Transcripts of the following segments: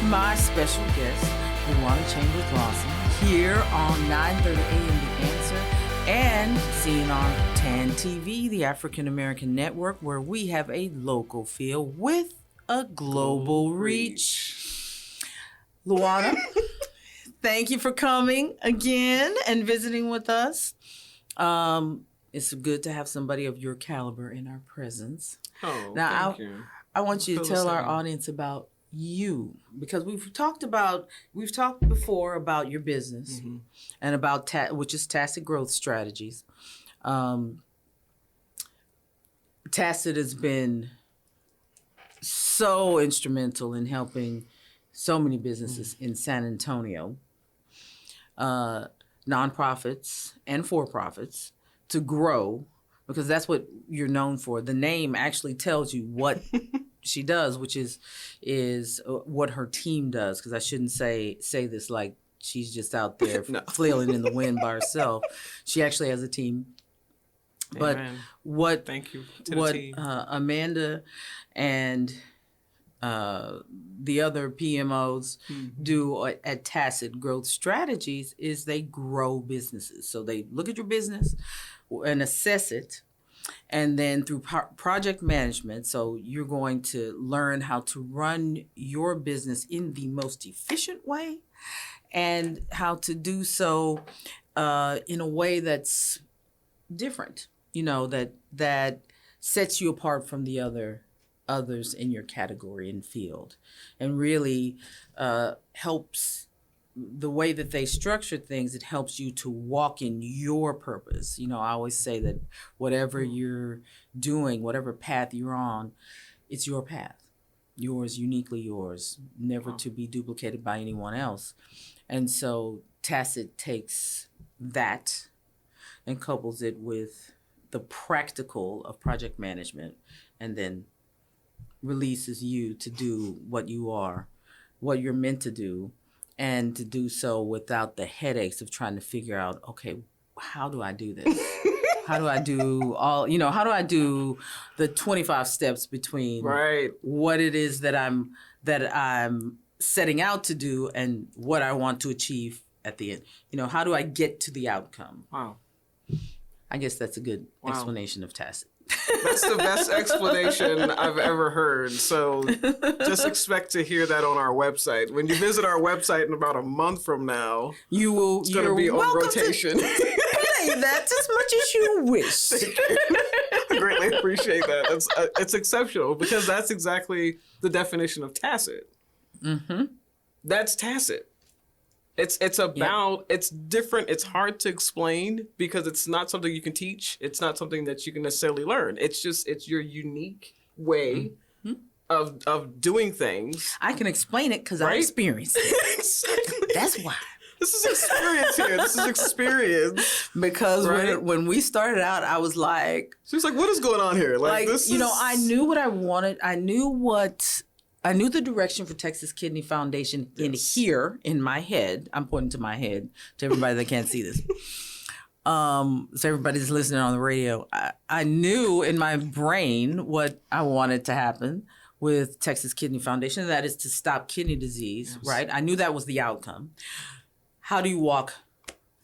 my special guest, Juana Lawson, here on 9:30 a.m. The Answer, and seen on TAN TV, the African American Network, where we have a local feel with a global reach. Luana, thank you for coming again and visiting with us. It's good to have somebody of your caliber in our presence. Oh, now, thank you. I want you to tell our audience about you, because we've talked before about your business and about which is Tacit growth strategies. Tacit has been so instrumental in helping so many businesses in San Antonio, nonprofits and for-profits, to grow, because that's what you're known for. The name actually tells you what she does, which is what her team does, because I shouldn't say this like she's just out there flailing in the wind by herself. She actually has a team. Amen. But thank you to the team. Amanda and the other PMOs do at Tacit Growth Strategies is they grow businesses. So they look at your business and assess it, and then through project management, so you're going to learn how to run your business in the most efficient way and how to do so in a way that's different, that sets you apart from the others in your category and field, and really helps. The way that they structure things, it helps you to walk in your purpose. I always say that whatever you're doing, whatever path you're on, it's your path, yours, uniquely yours, never to be duplicated by anyone else. And so Tacit takes that and couples it with the practical of project management, and then releases you to do what you're meant to do, and to do so without the headaches of trying to figure out, okay, how do I do this? How do I do how do I do the 25 steps between what it is that I'm setting out to do and what I want to achieve at the end? How do I get to the outcome? Wow. I guess that's a good explanation of Tacit. That's the best explanation I've ever heard. So just expect to hear that on our website. When you visit our website in about a month from now, it's going to be on rotation. That's as much as you wish. I greatly appreciate that. It's exceptional, because that's exactly the definition of Tacit. Mm-hmm. That's Tacit. It's about, it's different. It's hard to explain because it's not something you can teach. It's not something that you can necessarily learn. It's your unique way of doing things. I can explain it because I experienced it. Exactly. That's why. This is experience here. This is experience. Because when we started out, I was like... She was like, what is going on here? I knew what I wanted. I knew the direction for Texas Kidney Foundation in my head. I'm pointing to my head to everybody that can't see this. So everybody's listening on the radio. I knew in my brain what I wanted to happen with Texas Kidney Foundation. That is to stop kidney disease, right? I knew that was the outcome. How do you walk?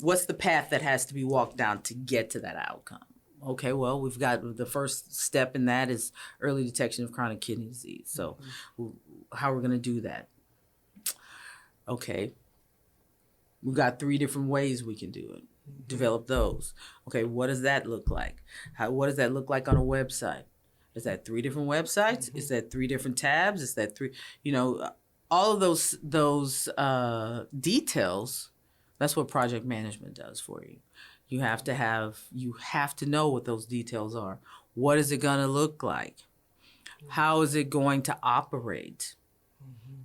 What's the path that has to be walked down to get to that outcome? Okay, well, we've got the first step in that is early detection of chronic kidney disease. So how are we going to do that? Okay, we've got 3 different ways we can do it. Develop those. Okay, what does that look like? What does that look like on a website? Is that 3 different websites? Is that 3 different tabs? Is that 3, all of those details, that's what project management does for you. You have to know what those details are. What is it going to look like? How is it going to operate?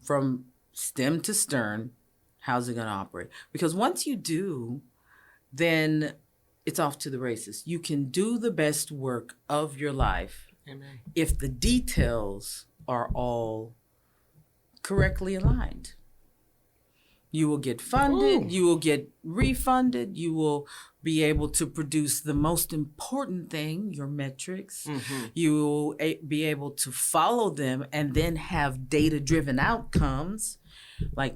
From stem to stern, how's it going to operate? Because once you do, then it's off to the races. You can do the best work of your life if the details are all correctly aligned. You will get funded. Ooh. You will get refunded. You will be able to produce the most important thing, your metrics. You will be able to follow them and then have data-driven outcomes. Like,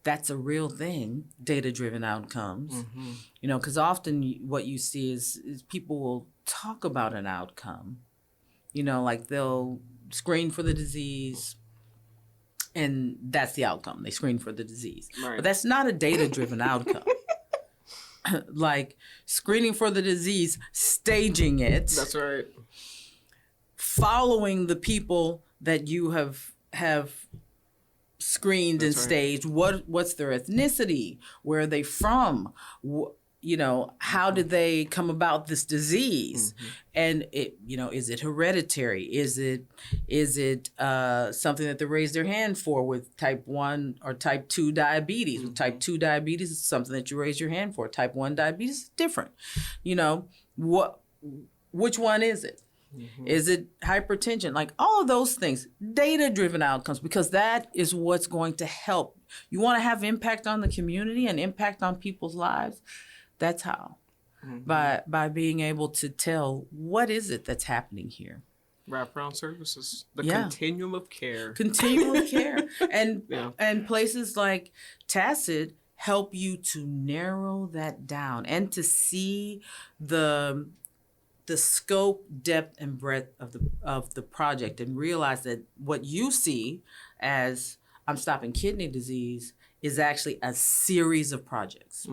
that's a real thing, data-driven outcomes. You know, because often what you see is people will talk about an outcome. You know, like they'll screen for the disease, and that's the outcome. They screen for the disease. Right. But that's not a data-driven outcome. Like screening for the disease, staging it. That's right. Following the people that you have screened and staged. What's their ethnicity? Where are they from? You know, how did they come about this disease? And it, you know, is it hereditary? Is it something that they raised their hand for with type 1 or type 2 diabetes? With type 2 diabetes, it's something that you raise your hand for. Type 1 diabetes is different. You know, which one is it? Is it hypertension? Like all of those things, data-driven outcomes, because that is what's going to help. You want to have impact on the community and impact on people's lives. That's how. By being able to tell what is it that's happening here. Wraparound services, the continuum of care. Continuum of care. And places like Tacit help you to narrow that down and to see the scope, depth, and breadth of the project, and realize that what you see as I'm stopping kidney disease is actually a series of projects.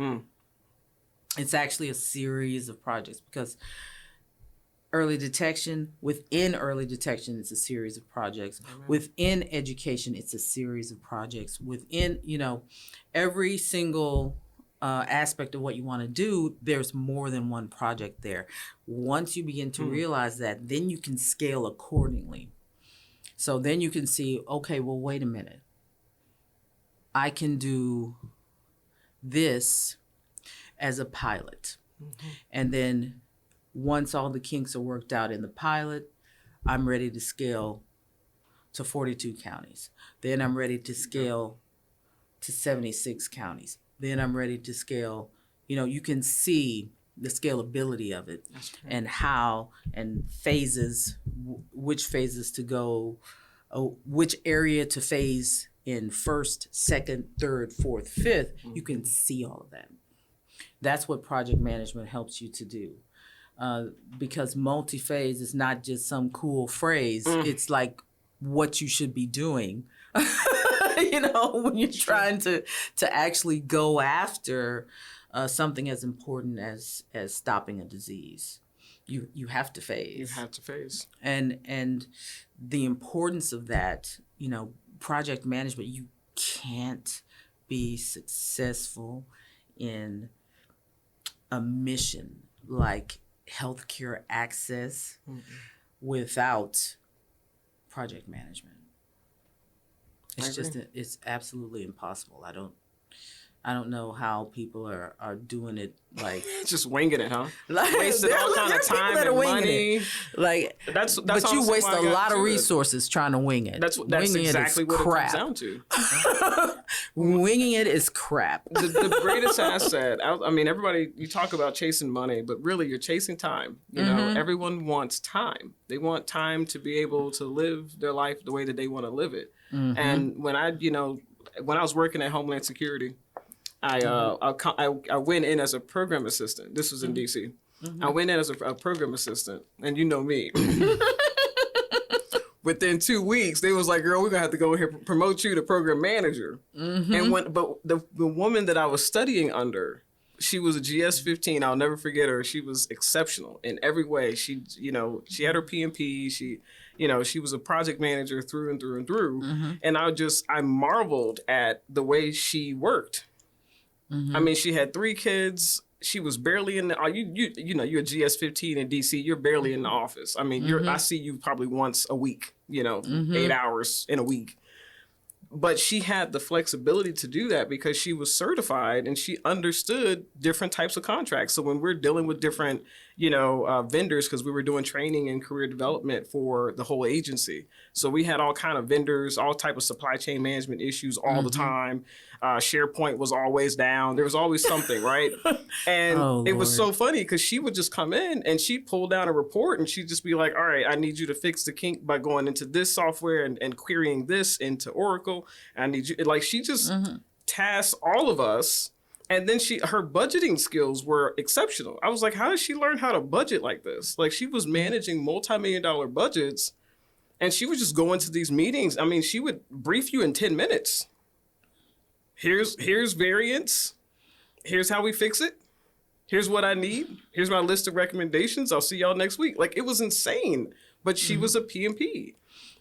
It's actually a series of projects, because early detection, within early detection, it's a series of projects. Within education, it's a series of projects. Within, you know, every single aspect of what you want to do, there's more than one project there. Once you begin to realize that, then you can scale accordingly. So then you can see, okay, well, wait a minute. I can do this as a pilot. And then once all the kinks are worked out in the pilot, I'm ready to scale to 42 counties. Then I'm ready to scale to 76 counties. Then I'm ready to scale. You know, you can see the scalability of it and how and phases, which phases to go, which area to phase in first, second, third, fourth, fifth. You can see all of that. That's what project management helps you to do. Because multi-phase is not just some cool phrase. It's like what you should be doing. You know, when you're trying to actually go after something as important as stopping a disease, you have to phase. You have to phase. And the importance of that, you know, project management. You can't be successful in a mission like healthcare access without project management. It's absolutely impossible. I don't know how people are doing it, like just winging it, huh? Like, wasting all kind of time and money. Like that's but you waste a lot of resources trying to wing it. That's winging exactly what crap. It comes down to. Winging it is crap. The greatest asset. I mean, everybody, you talk about chasing money, but really you're chasing time. You know, everyone wants time. They want time to be able to live their life the way that they want to live it. And when I was working at Homeland Security, I went in as a program assistant. This was in D.C. I went in as a program assistant, and you know me. Within 2 weeks, they was like, "Girl, we're gonna have to go here promote you to program manager." And the woman that I was studying under, she was a GS-15. I'll never forget her. She was exceptional in every way. She had her PMP. She was a project manager through and through and through. And I marveled at the way she worked. I mean, she had 3 kids. She was barely in the, you're a GS-15 in DC. You're barely in the office. I mean, I see you probably once a week, 8 hours in a week. But she had the flexibility to do that because she was certified and she understood different types of contracts. So when we're dealing with different, vendors, because we were doing training and career development for the whole agency. So we had all kind of vendors, all type of supply chain management issues all the time. SharePoint was always down. There was always something, right? And it was so funny because she would just come in and she'd pull down a report and she'd just be like, all right, I need you to fix the kink by going into this software and querying this into Oracle. I need you, like, she just tasked all of us. And then her budgeting skills were exceptional. I was like, how did she learn how to budget like this? Like, she was managing multi-million-dollar budgets and she would just go into these meetings. I mean, she would brief you in 10 minutes. Here's variance. Here's how we fix it. Here's what I need. Here's my list of recommendations. I'll see y'all next week. Like, it was insane. But she was a PMP.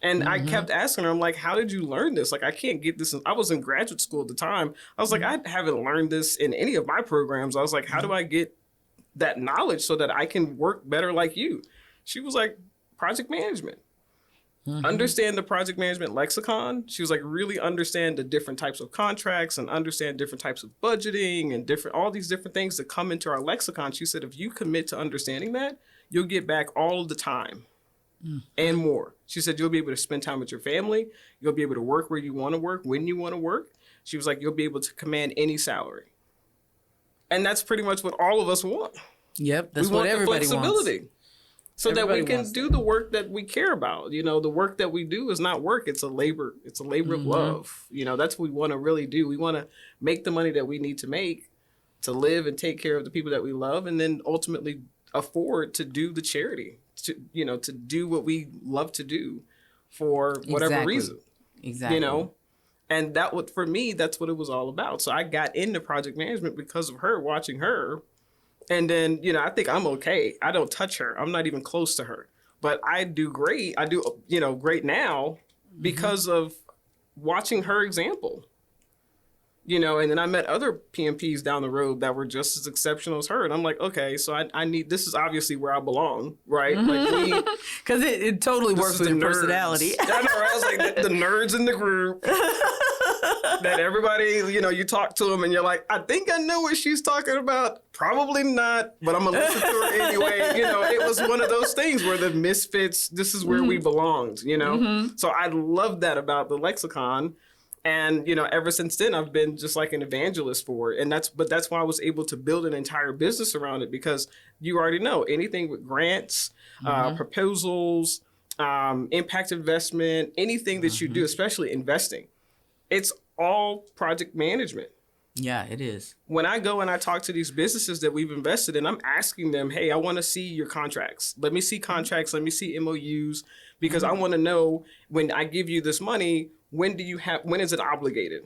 And I kept asking her, I'm like, how did you learn this? Like, I can't get this. I was in graduate school at the time. I was like, I haven't learned this in any of my programs. I was like, how do I get that knowledge so that I can work better like you? She was like, project management. Understand the project management lexicon. She was like, really understand the different types of contracts and understand different types of budgeting and all these different things that come into our lexicon. She said, if you commit to understanding that, you'll get back all of the time and more. She said, you'll be able to spend time with your family. You'll be able to work where you want to work, when you want to work. She was like, you'll be able to command any salary. And that's pretty much what all of us want. Yep, that's what everybody wants. So everybody that we can do the work that we care about. The work that we do is not work. It's a labor. It's a labor of love. That's what we want to really do. We want to make the money that we need to make to live and take care of the people that we love, and then ultimately afford to do the charity, to do what we love to do for whatever reason. Exactly. And for me, that's what it was all about. So I got into project management because of her, watching her. And then, I think I'm okay. I don't touch her. I'm not even close to her. But I do great. I do, great now because of watching her example. And then I met other PMPs down the road that were just as exceptional as her. And I'm like, okay, so I need, this is obviously where I belong, right? Like, because it totally works with your personality. I know, right? I was like, the nerds in the group. That everybody, you talk to them and you're like, I think I know what she's talking about. Probably not, but I'm going to listen to her anyway. It was one of those things where the misfits, this is where we belonged, So I love that about the lexicon. And, ever since then, I've been just like an evangelist for it. But that's why I was able to build an entire business around it, because you already know anything with grants, proposals, impact investment, anything that you do, especially investing, it's all project management. Yeah, it is. When I go and I talk to these businesses that we've invested in, I'm asking them, hey, I want to see your contracts. Let me see contracts. Let me see MOUs, because I want to know, when I give you this money, when is it obligated?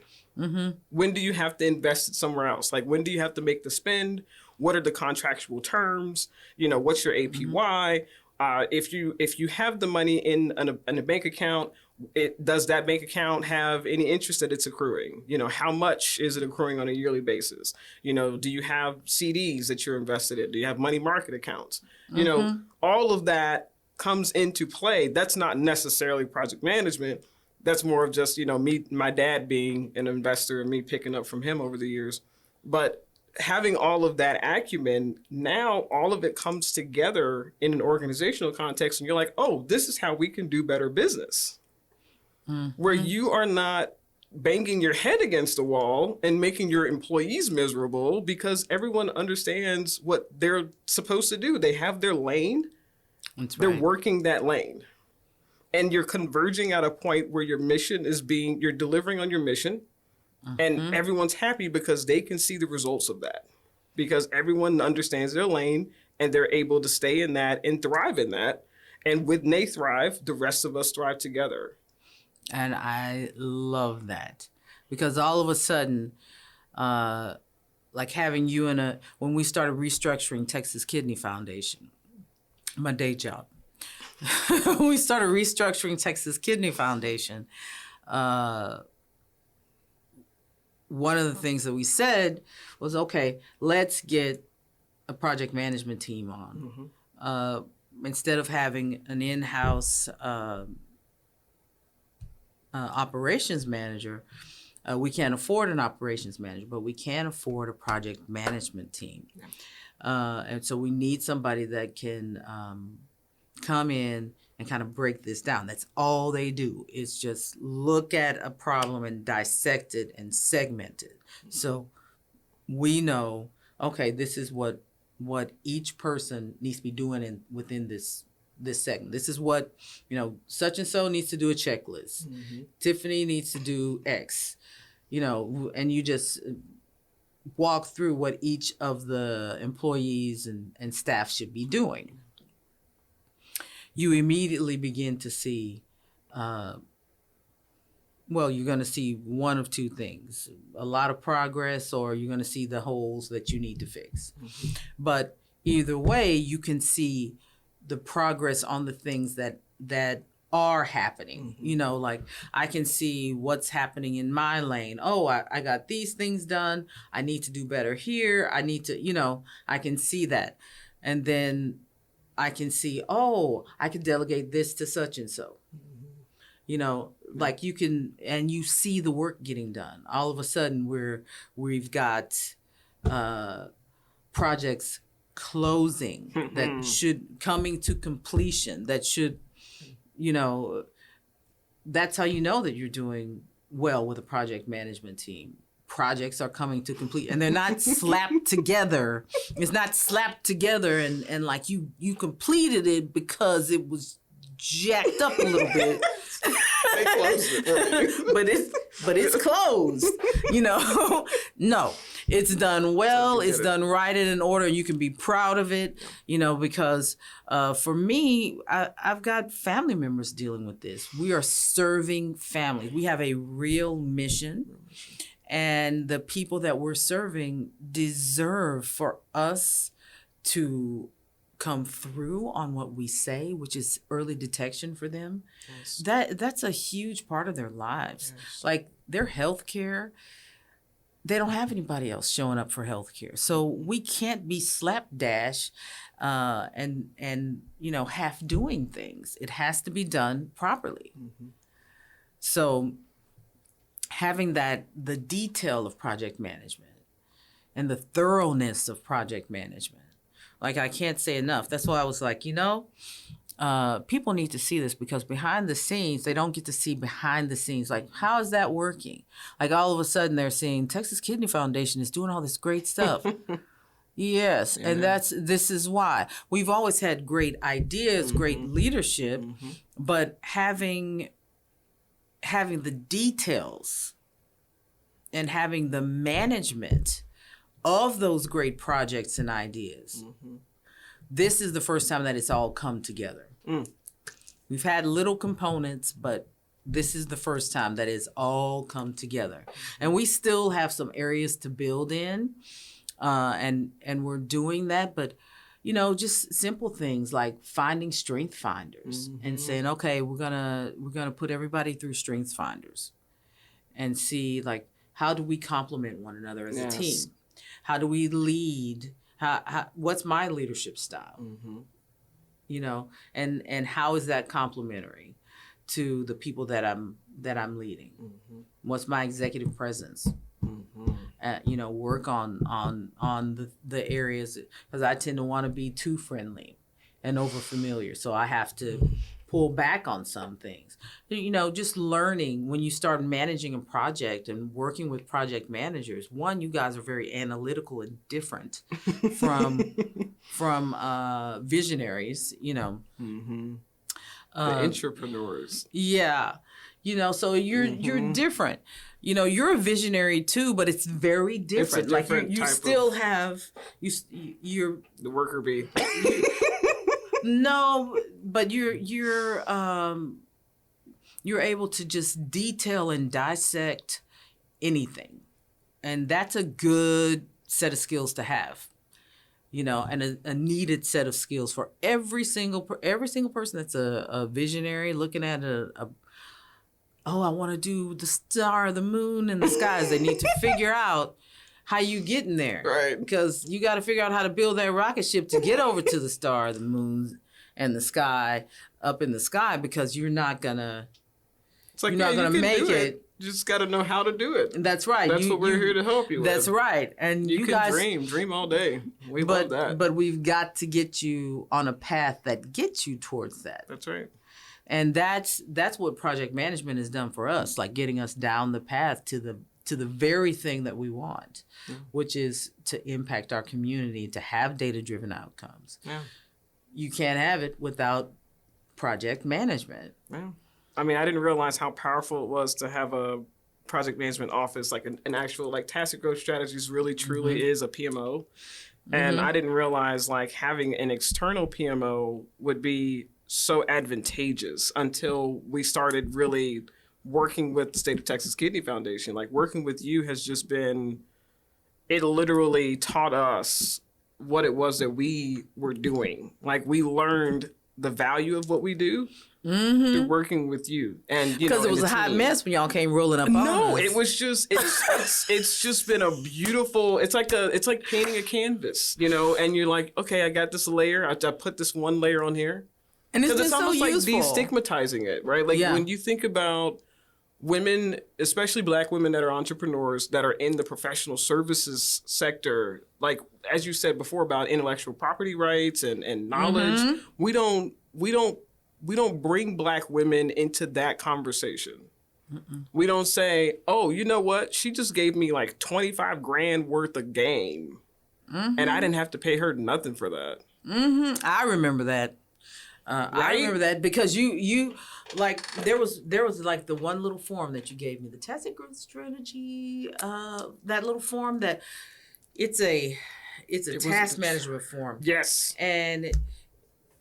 When do you have to invest it somewhere else? Like, when do you have to make the spend? What are the contractual terms? What's your APY? If you have the money in a bank account, does that bank account have any interest that it's accruing? How much is it accruing on a yearly basis? Do you have CDs that you're invested in? Do you have money market accounts? All of that comes into play. That's not necessarily project management. That's more of just, my dad being an investor and me picking up from him over the years. But having all of that acumen, now all of it comes together in an organizational context, and you're like, oh, this is how we can do better business. Where you are not banging your head against the wall and making your employees miserable, because everyone understands what they're supposed to do. They have their lane. They're working that lane. And you're converging at a point where your mission you're delivering on your mission, and everyone's happy because they can see the results of that, because everyone understands their lane and they're able to stay in that and thrive in that. And when they thrive, the rest of us thrive together. And I love that, because all of a sudden, like having you when we started restructuring Texas Kidney Foundation, my day job, when we started restructuring Texas Kidney Foundation, one of the things that we said was, okay, let's get a project management team on. Instead of having an in-house operations manager, we can't afford an operations manager, but we can afford a project management team. And so we need somebody that can come in and kind of break this down. That's all they do is just look at a problem and dissect it and segment it. So we know, okay, this is what each person needs to be doing within this segment. This is what, such and so needs to do a checklist. Tiffany needs to do X, and you just walk through what each of the employees and staff should be doing. You immediately begin to see, you're going to see one of two things, a lot of progress, or you're going to see the holes that you need to fix. But either way, you can see the progress on the things that are happening. Like I can see what's happening in my lane. Oh, I got these things done. I need to do better here. I need to, I can see that. And then I can see, I could delegate this to such and so. Like you can, and you see the work getting done. All of a sudden we've got projects closing that should coming to completion that should, that's how you know that you're doing well with a project management team. Projects are coming to complete and they're not slapped together. It's not slapped together and like you completed it because it was jacked up a little bit. They closed it for you. but it's closed. No, it's done well. It's done right and in order. You can be proud of it. Because for me, I've got family members dealing with this. We are serving families. We have a real mission. And the people that we're serving deserve for us to come through on what we say, which is early detection for them. Yes. That's a huge part of their lives. Yes. Like their health care, they don't have anybody else showing up for health care. So we can't be slapdash and half doing things. It has to be done properly. So having the detail of project management and the thoroughness of project management, like I can't say enough. That's why I was like, people need to see this because behind the scenes, they don't get to see behind the scenes. Like, how is that working? Like all of a sudden they're seeing Texas Kidney Foundation is doing all this great stuff. Yes. Yeah. And this is why. We've always had great ideas, great leadership, but having the details and having the management of those great projects and ideas. This is the first time that it's all come together. We've had little components, but this is the first time that it's all come together. And we still have some areas to build in, and we're doing that, but just simple things like finding strength finders and saying, okay, we're gonna put everybody through strength finders and see like how do we complement one another as a team? How do we lead? How what's my leadership style? And how is that complementary to the people that I'm leading? What's my executive presence? Work on the areas because I tend to want to be too friendly and over familiar. So I have to pull back on some things. Just learning when you start managing a project and working with project managers. One, you guys are very analytical and different from visionaries. The entrepreneurs. Yeah. So you're different. You're a visionary too, but it's very different. Like you still have you're the worker bee. No, but you're able to just detail and dissect anything, and that's a good set of skills to have. And a needed set of skills for every single person that's a visionary looking at I want to do the star, the moon, and the skies. They need to figure out how you get in there. Right. Because you got to figure out how to build that rocket ship to get over to the star, the moon, and the sky, up in the sky, because you're not going to make it You just got to know how to do it. That's right. That's what we're here to help you with. That's right. And you you can guys dream all day. We love that. But we've got to get you on a path that gets you towards that. That's right. And that's what project management has done for us, like getting us down the path to the very thing that we want, which is to impact our community, to have data-driven outcomes. Yeah. You can't have it without project management. Yeah. I mean, I didn't realize how powerful it was to have a project management office, like an actual, like Tacit Growth Strategies really truly is a PMO. And I didn't realize like having an external PMO would be so advantageous until we started really working with the State of Texas Kidney Foundation. Like working with you has just been, it literally taught us what it was that we were doing. Like we learned the value of what we do through working with you. And because it was a hot mess when y'all came rolling up on us. No, it was just it's just been a beautiful, it's like painting a canvas, you know, and you're like, okay, I got this layer, I put this one layer on here. And it's been it's so almost useful. like destigmatizing it, right? Like when you think about women, especially Black women that are entrepreneurs that are in the professional services sector, like as you said before about intellectual property rights and knowledge, we don't bring Black women into that conversation. We don't say, oh, you know what? She just gave me like 25 grand worth of game, and I didn't have to pay her nothing for that. I remember that. Right? I remember that because you like there was like the one little form that you gave me, the Tacit Growth Strategy, that little form that it's a task management form. Yes. And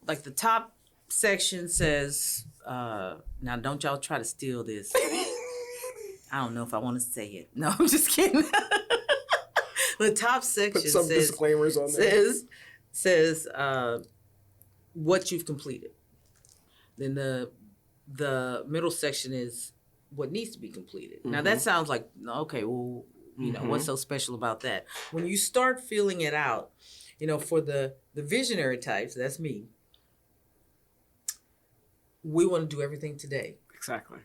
like the top section says, now don't y'all try to steal this. I don't know if I want to say it. No, I'm just kidding. The top section Put some disclaimers on there. Says what you've completed. Then the middle section is what needs to be completed. Now that sounds like, okay, well, you know, what's so special about that? When you start filling it out, you know, for the visionary types, that's me, we want to do everything today. Exactly.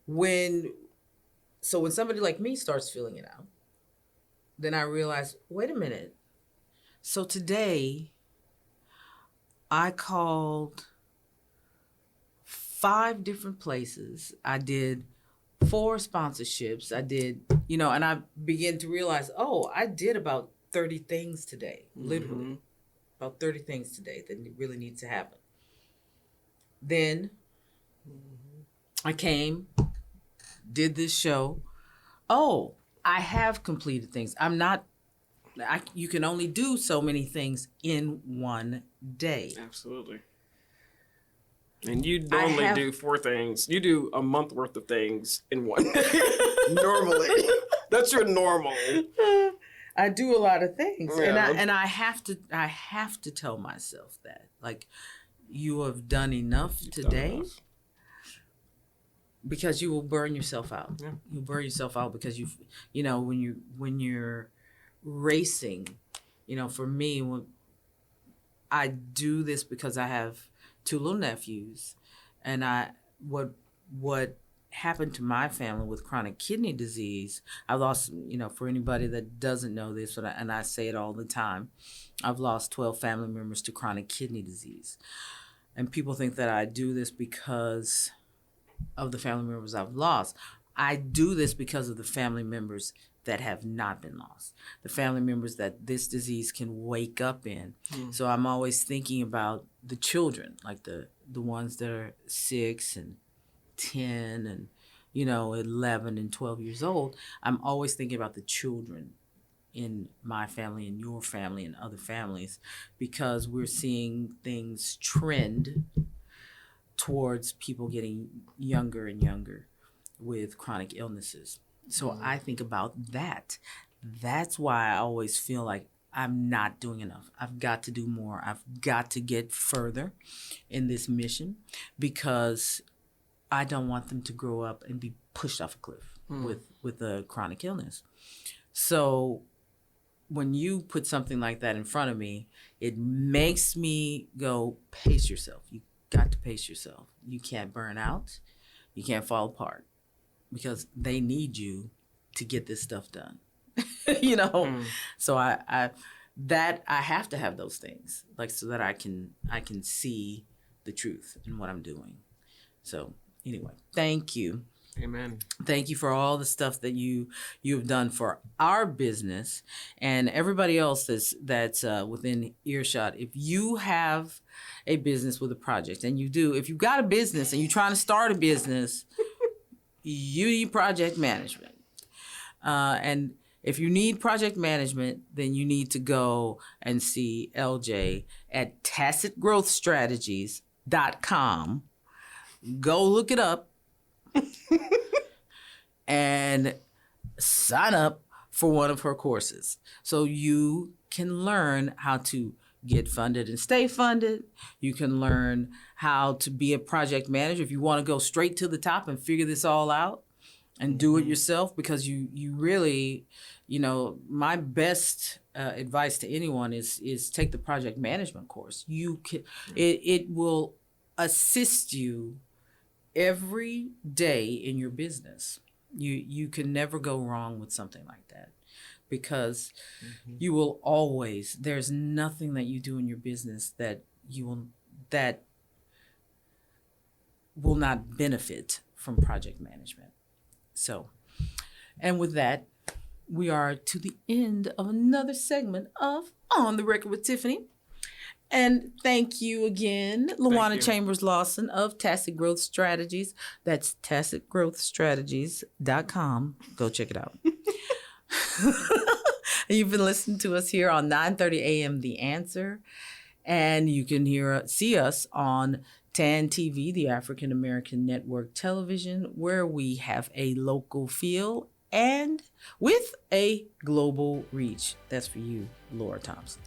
When somebody like me starts filling it out, then I realize, wait a minute. So today, I called 5 different places. I did 4 sponsorships. I did, you know, and I began to realize, oh, I did about 30 things today, literally. About 30 things today that really need to happen. Then I came, did this show. Oh, I have completed things. You can only do so many things in one day. Absolutely. And you normally do 4 things. You do a month worth of things in one day. Normally. That's your normal. I do a lot of things. Yeah. And I have to tell myself that. Like, you have done enough today. Because you will burn yourself out. Yeah. You'll burn yourself out because you know, when you're racing, you know, for me, I do this because I have 2 little nephews, and what happened to my family with chronic kidney disease, I lost, you know, for anybody that doesn't know this, and I say it all the time, I've lost 12 family members to chronic kidney disease. And people think that I do this because of the family members I've lost. I do this because of the family members that have not been lost, the family members that this disease can wake up in. So I'm always thinking about the children, like the ones that are 6 and 10 and, you know, 11 and 12 years old. I'm always thinking about the children in my family and your family and other families, because we're seeing things trend towards people getting younger and younger with chronic illnesses. So I think about that. That's why I always feel like I'm not doing enough. I've got to do more. I've got to get further in this mission, because I don't want them to grow up and be pushed off a cliff with a chronic illness. So when you put something like that in front of me, it makes me go, pace yourself. You got to pace yourself. You can't burn out. You can't fall apart. because they need you to get this stuff done. You know, so I have to have those things, like, so that I can see the truth in what I'm doing. So anyway, thank you. Amen. Thank you for all the stuff that you've done for our business and everybody else that's within earshot. If you have a business with a project, and if you've got a business and you're trying to start a business, you need project management. And if you need project management, then you need to go and see LJ at tacitgrowthstrategies.com. Go look it up and sign up for one of her courses so you can learn how to get funded and stay funded. You can learn how to be a project manager if you want to go straight to the top and figure this all out and do it yourself, because you really, you know, my best advice to anyone is take the project management course. You can, it will assist you every day in your business. You can never go wrong with something like that, because you will always, there's nothing that you do in your business that will not benefit from project management. So, and with that, we are to the end of another segment of On the Record with Tiffany. And thank you again, Luana Chambers Lawson of Tacit Growth Strategies. That's tacitgrowthstrategies.com. Go check it out. You've been listening to us here on 9:30 a.m. The Answer. And you can see us on TAN TV, the African American Network Television, where we have a local feel and with a global reach. That's for you, Laura Thompson.